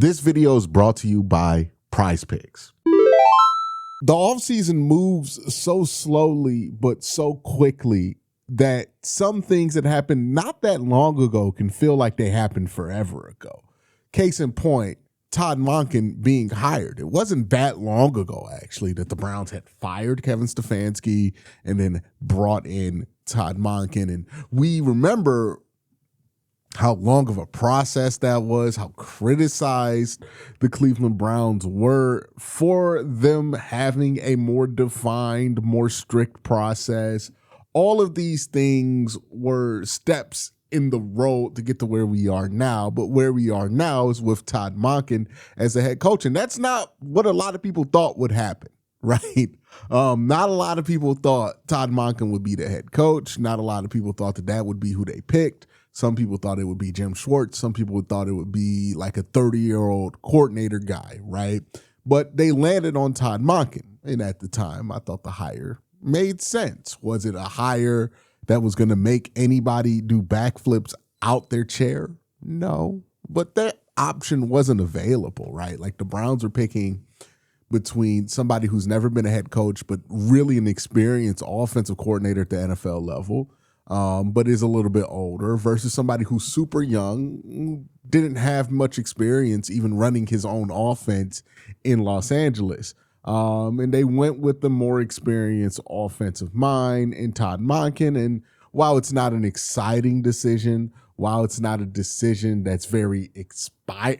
This video is brought to you by PrizePicks. The offseason moves so slowly but so quickly that some things that happened not that long ago can feel like they happened forever ago. Case in point, Todd Monkin being hired. It wasn't that long ago, actually, that the Browns had fired Kevin Stefanski and then brought in Todd Monkin. And we remember how long of a process that was, how criticized the Cleveland Browns were for them having a more defined, more strict process. All of these things were steps in the road to get to where we are now. But where we are now is with Todd Monkin as the head coach. And that's not what a lot of people thought would happen, right? Not a lot of people thought Todd Monkin would be the head coach. Not a lot of people thought that would be who they picked. Some people thought it would be Jim Schwartz. Some people thought it would be like a 30-year-old coordinator guy, right? But they landed on Todd Monkin. And at the time, I thought the hire made sense. Was it a hire that was going to make anybody do backflips out their chair? No. But that option wasn't available, right? Like the Browns are picking between somebody who's never been a head coach, but really an experienced offensive coordinator at the NFL level, but is a little bit older, versus somebody who's super young, didn't have much experience even running his own offense in Los Angeles. And they went with the more experienced offensive mind in Todd Monkin. And while it's not an exciting decision, while it's not a decision that's very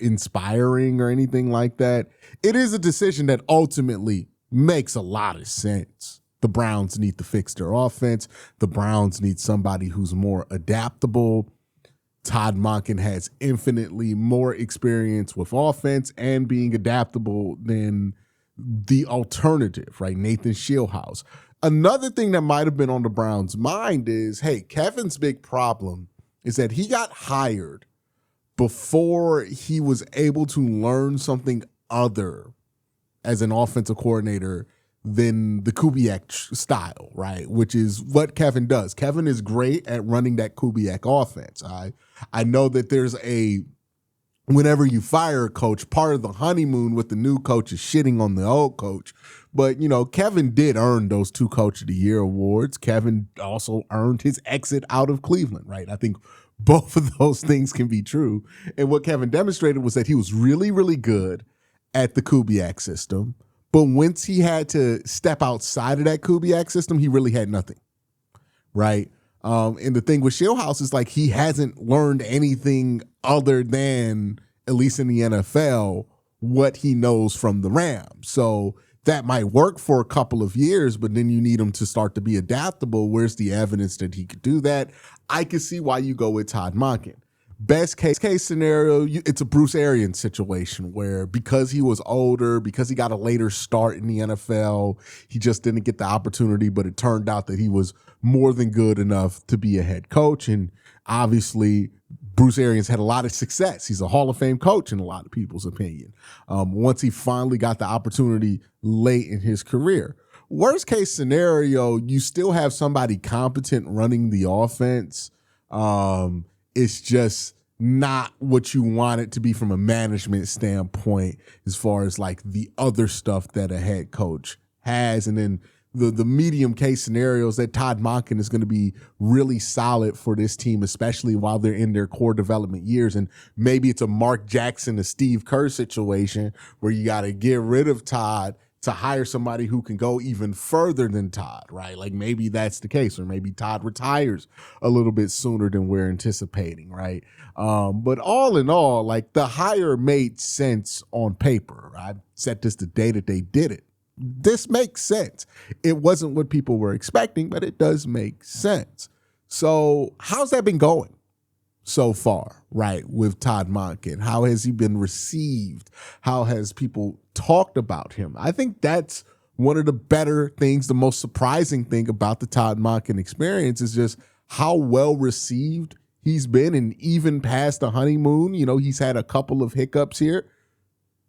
inspiring or anything like that, it is a decision that ultimately makes a lot of sense. The Browns need to fix their offense. The Browns need somebody who's more adaptable. Todd Monkin has infinitely more experience with offense and being adaptable than the alternative, right? Nathan Shieldhouse. Another thing that might have been on the Browns' mind is, hey, Kevin's big problem is that he got hired before he was able to learn something other as an offensive coordinator than the Kubiak style, right? Which is what Kevin does. Kevin is great at running that Kubiak offense. I know that there's whenever you fire a coach, part of the honeymoon with the new coach is shitting on the old coach. But, you know, Kevin did earn those 2 Coach of the Year awards. Kevin also earned his exit out of Cleveland, right? I think both of those things can be true. And what Kevin demonstrated was that he was really, really good at the Kubiak system. But once he had to step outside of that Kubiak system, he really had nothing, right? And the thing with Shieldhouse is like he hasn't learned anything other than, at least in the NFL, what he knows from the Rams. So that might work for a couple of years, but then you need him to start to be adaptable. Where's the evidence that he could do that? I can see why you go with Todd Monkin. Best case scenario, it's a Bruce Arians situation where because he was older, because he got a later start in the NFL, he just didn't get the opportunity, but it turned out that he was more than good enough to be a head coach. And obviously, Bruce Arians had a lot of success. He's a Hall of Fame coach in a lot of people's opinion. Once he finally got the opportunity late in his career. Worst case scenario, you still have somebody competent running the offense. It's just not what you want it to be from a management standpoint as far as like the other stuff that a head coach has. And then the medium case scenarios that Todd Monkin is going to be really solid for this team, especially while they're in their core development years. And maybe it's a Mark Jackson, a Steve Kerr situation where you got to get rid of Todd to hire somebody who can go even further than Todd, right? Like maybe that's the case, or maybe Todd retires a little bit sooner than we're anticipating, right? But all in all, like the hire made sense on paper. I said this the day that they did it. This makes sense. It wasn't what people were expecting, but it does make sense. So how's that been going so far, right, with Todd Monkin? How has he been received? How has people talked about him? I think that's one of the better things, the most surprising thing about the Todd Monkin experience is just how well received he's been. And even past the honeymoon, you know, he's had a couple of hiccups here.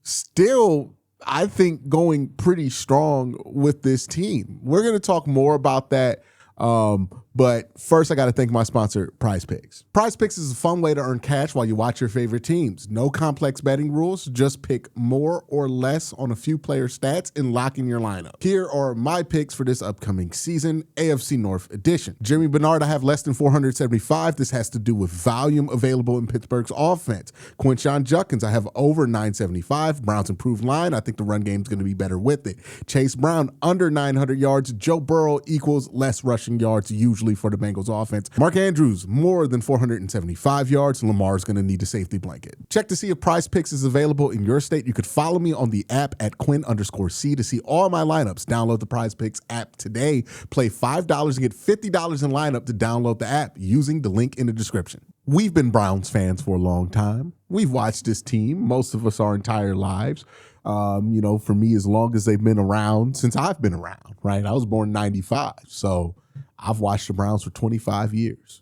Still, I think going pretty strong with this team. We're going to talk more about that. But But first, I got to thank my sponsor, PrizePicks. PrizePicks is a fun way to earn cash while you watch your favorite teams. No complex betting rules. Just pick more or less on a few player stats and lock in your lineup. Here are my picks for this upcoming season, AFC North edition. Jimmy Bernard, I have less than 475. This has to do with volume available in Pittsburgh's offense. Quincy Judkins, I have over 975. Browns improved line. I think the run game is going to be better with it. Chase Brown, under 900 yards. Joe Burrow equals less rushing yards usually for the Bengals offense. Mark Andrews, more than 475 yards. Lamar's going to need a safety blanket. Check to see if PrizePicks is available in your state. You could follow me on the app at Quinn_C to see all my lineups. Download the PrizePicks app today. Play $5 and get $50 in lineup to download the app using the link in the description. We've been Browns fans for a long time. We've watched this team, most of us our entire lives. For me, as long as they've been around, since I've been around, right? I was born in 95. So I've watched the Browns for 25 years.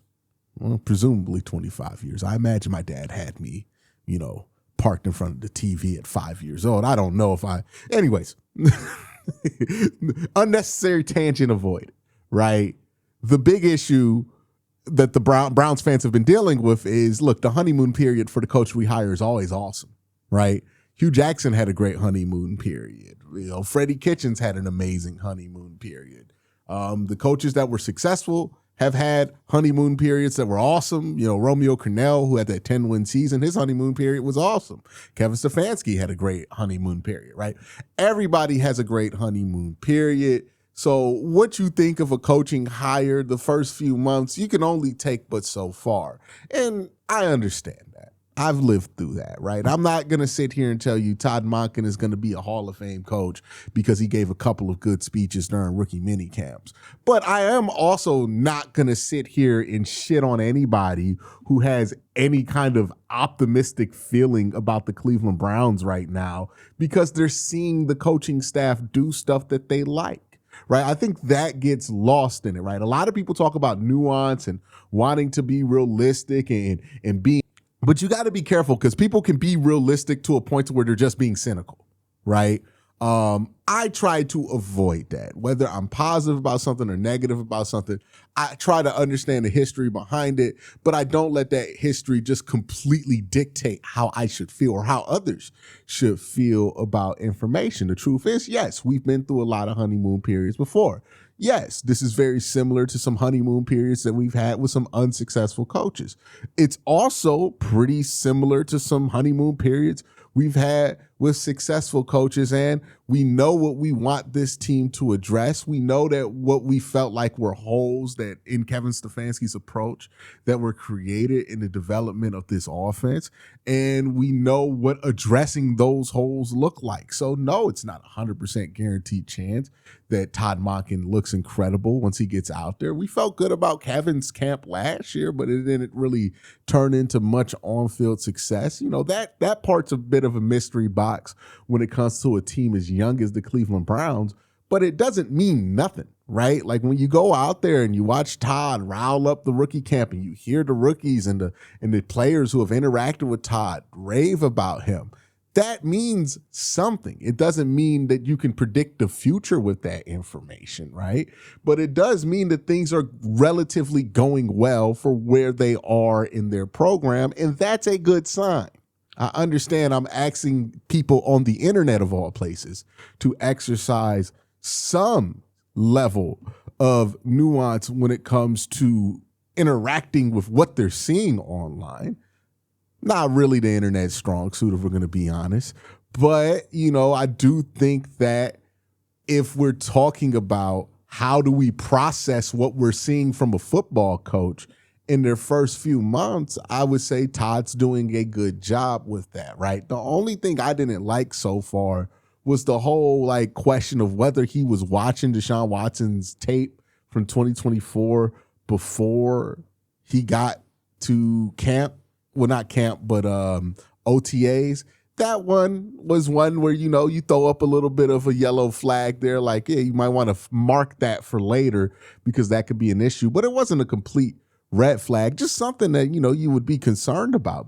Well, presumably 25 years. I imagine my dad had me, parked in front of the TV at 5 years old. I don't know if anyways, unnecessary tangent avoided, right? The big issue that the Browns fans have been dealing with is, look, the honeymoon period for the coach we hire is always awesome, right? Hugh Jackson had a great honeymoon period. Freddie Kitchens had an amazing honeymoon period. The coaches that were successful have had honeymoon periods that were awesome. Romeo Crennel, who had that 10-win season, his honeymoon period was awesome. Kevin Stefanski had a great honeymoon period, right? Everybody has a great honeymoon period. So what you think of a coaching hire the first few months, you can only take but so far. And I understand that. I've lived through that, right? I'm not going to sit here and tell you Todd Monkin is going to be a Hall of Fame coach because he gave a couple of good speeches during rookie mini camps. But I am also not going to sit here and shit on anybody who has any kind of optimistic feeling about the Cleveland Browns right now because they're seeing the coaching staff do stuff that they like. Right. I think that gets lost in it. Right. A lot of people talk about nuance and wanting to be realistic and being. But you got to be careful because people can be realistic to a point to where they're just being cynical. Right. I try to avoid that, whether I'm positive about something or negative about something. I try to understand the history behind it, but I don't let that history just completely dictate how I should feel or how others should feel about information. The truth is, yes, we've been through a lot of honeymoon periods before. Yes, this is very similar to some honeymoon periods that we've had with some unsuccessful coaches. It's also pretty similar to some honeymoon periods we've had with successful coaches, and we know what we want this team to address. We know that what we felt like were holes that in Kevin Stefanski's approach that were created in the development of this offense, and we know what addressing those holes look like. So no, it's not 100% guaranteed chance that Todd Monkin looks incredible once he gets out there. We felt good about Kevin's camp last year, but it didn't really turn into much on-field success. That part's a bit of a mystery box when it comes to a team as young as the Cleveland Browns, but it doesn't mean nothing, right? Like when you go out there and you watch Todd rile up the rookie camp and you hear the rookies and the players who have interacted with Todd rave about him, that means something. It doesn't mean that you can predict the future with that information, right? But it does mean that things are relatively going well for where they are in their program, and that's a good sign. I understand I'm asking people on the internet of all places to exercise some level of nuance when it comes to interacting with what they're seeing online. Not really the internet's strong suit, if we're going to be honest. But, I do think that if we're talking about how do we process what we're seeing from a football coach in their first few months, I would say Todd's doing a good job with that, right? The only thing I didn't like so far was the whole question of whether he was watching Deshaun Watson's tape from 2024 before he got to camp. Well, not camp, but OTAs. That one was one where, you throw up a little bit of a yellow flag there. You might want to mark that for later because that could be an issue. But it wasn't a complete red flag, just something that, you would be concerned about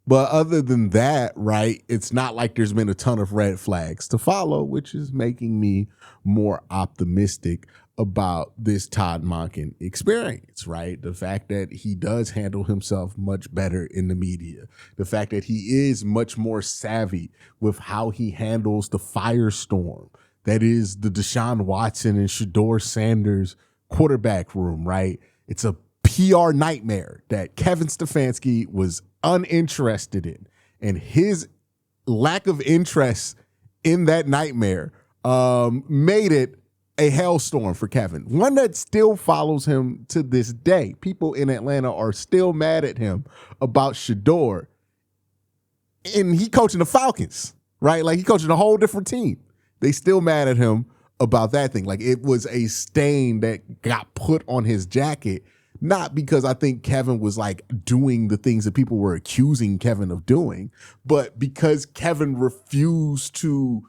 but other than that, right, it's not like there's been a ton of red flags to follow, which is making me more optimistic about this Todd Monkin experience, right? The fact that he does handle himself much better in the media, the fact that he is much more savvy with how he handles the firestorm that is the Deshaun Watson and Shedeur Sanders quarterback room, right? It's a PR nightmare that Kevin Stefanski was uninterested in, and his lack of interest in that nightmare made it a hailstorm for Kevin, one that still follows him to this day. People in Atlanta are still mad at him about Shedeur, and he coaching the Falcons, right? Like, he coaching a whole different team. They still mad at him about that thing. Like, it was a stain that got put on his jacket, not because I think Kevin was like doing the things that people were accusing Kevin of doing, but because Kevin refused to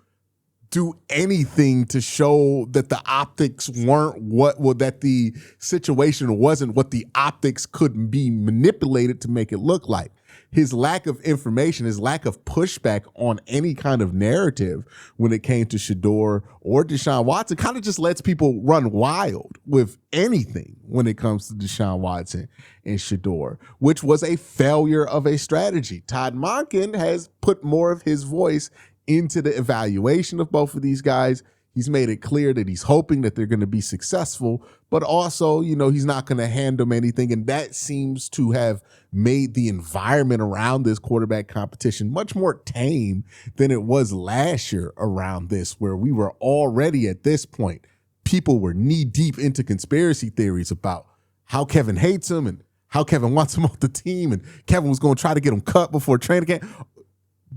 do anything to show that the optics weren't that the situation wasn't what the optics couldn't be manipulated to make it look like. His lack of information, his lack of pushback on any kind of narrative when it came to Shedeur or Deshaun Watson kind of just lets people run wild with anything when it comes to Deshaun Watson and Shedeur, which was a failure of a strategy. Todd Monkin has put more of his voice into the evaluation of both of these guys. He's made it clear that he's hoping that they're going to be successful, but also, he's not going to hand them anything. And that seems to have made the environment around this quarterback competition much more tame than it was last year around this, where we were already at this point. People were knee deep into conspiracy theories about how Kevin hates him and how Kevin wants him off the team, and Kevin was going to try to get him cut before training camp.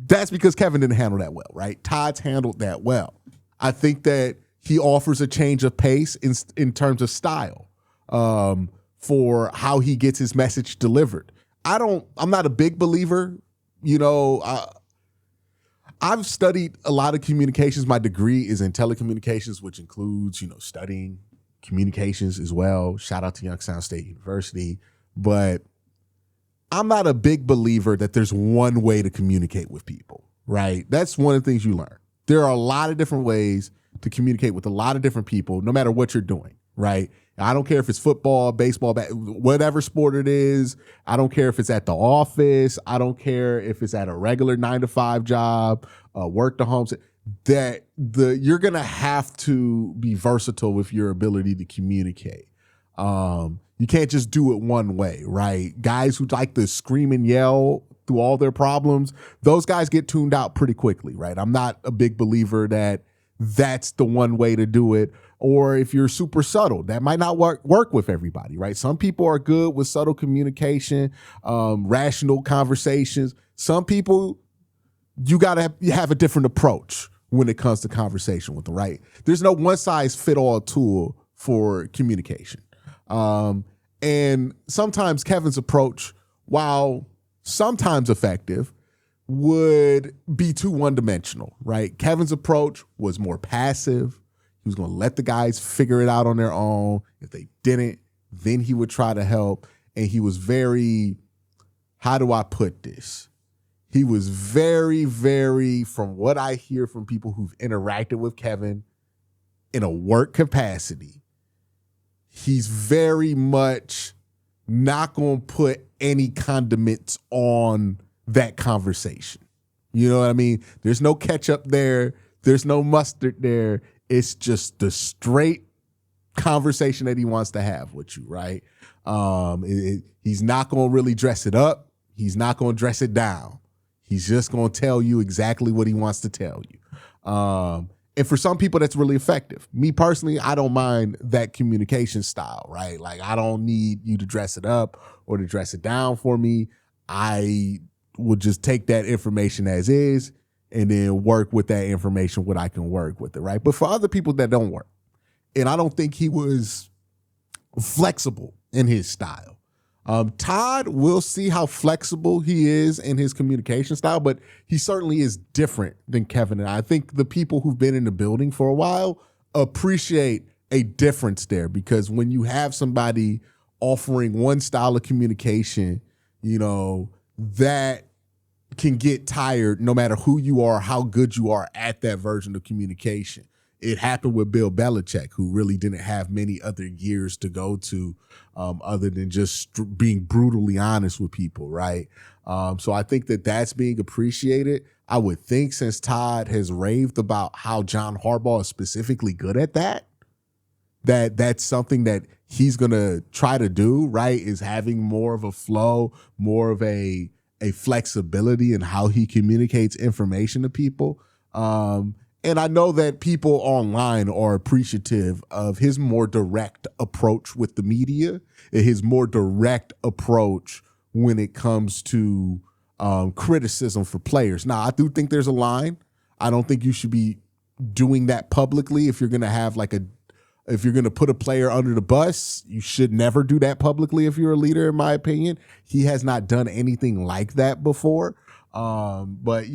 That's because Kevin didn't handle that well, right? Todd's handled that well. I think that he offers a change of pace in terms of style for how he gets his message delivered. I'm not a big believer. I've studied a lot of communications. My degree is in telecommunications, which includes, studying communications as well. Shout out to Youngstown State University. But I'm not a big believer that there's one way to communicate with people, right? That's one of the things you learn. There are a lot of different ways to communicate with a lot of different people, no matter what you're doing, right? I don't care if it's football, baseball, whatever sport it is. I don't care if it's at the office. I don't care if it's at a regular 9-to-5 job, work to home. You're going to have to be versatile with your ability to communicate. You can't just do it one way, right? Guys who like to scream and yell through all their problems, those guys get tuned out pretty quickly, right? I'm not a big believer that that's the one way to do it. Or if you're super subtle, that might not work with everybody, right? Some people are good with subtle communication, rational conversations. Some people, you got to have a different approach when it comes to conversation with them, right? There's no one-size-fit-all tool for communication. And sometimes Kevin's approach, while sometimes effective, would be too one-dimensional, right? Kevin's approach was more passive. He was going to let the guys figure it out on their own. If they didn't, then he would try to help. And he was very, how do I put this? He was very, very, from what I hear from people who've interacted with Kevin in a work capacity, he's very much not going to put any condiments on that conversation. You know what I mean? There's no ketchup there. There's no mustard there. It's just the straight conversation that he wants to have with you, right? He's not going to really dress it up. He's not going to dress it down. He's just going to tell you exactly what he wants to tell you. And for some people, that's really effective. Me personally, I don't mind that communication style, right? Like, I don't need you to dress it up or to dress it down for me. I would just take that information as is and then work with that information what I can work with it, right? But for other people, that don't work. And I don't think he was flexible in his style. Todd, we'll see how flexible he is in his communication style, but he certainly is different than Kevin. And I think the people who've been in the building for a while appreciate a difference there, because when you have somebody offering one style of communication, that can get tired no matter who you are, how good you are at that version of communication. It happened with Bill Belichick, who really didn't have many other years to go to other than just being brutally honest with people, right? So I think that that's being appreciated. I would think since Todd has raved about how John Harbaugh is specifically good at that, that's something that he's going to try to do, right, is having more of a flow, more of a flexibility in how he communicates information to people. And I know that people online are appreciative of his more direct approach with the media, and his more direct approach when it comes to criticism for players. Now, I do think there's a line. I don't think you should be doing that publicly. If you're going to have if you're going to put a player under the bus, you should never do that publicly if you're a leader, in my opinion. He has not done anything like that before. But,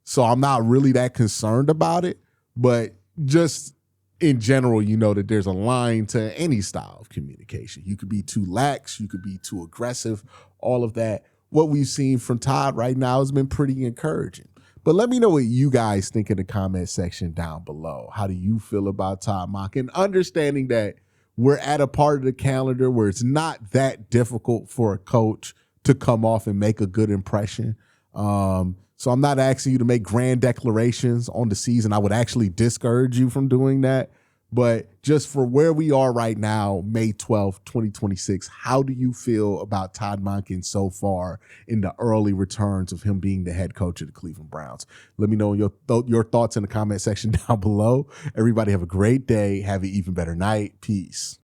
so I'm not really that concerned about it. But just in general, that there's a line to any style of communication. You could be too lax. You could be too aggressive, all of that. What we've seen from Todd right now has been pretty encouraging. But let me know what you guys think in the comment section down below. How do you feel about Todd Monkin? Understanding that we're at a part of the calendar where it's not that difficult for a coach to come off and make a good impression. So I'm not asking you to make grand declarations on the season. I would actually discourage you from doing that. But just for where we are right now, May 12th, 2026, how do you feel about Todd Monkin so far in the early returns of him being the head coach of the Cleveland Browns? Let me know your thoughts in the comment section down below. Everybody have a great day. Have an even better night. Peace.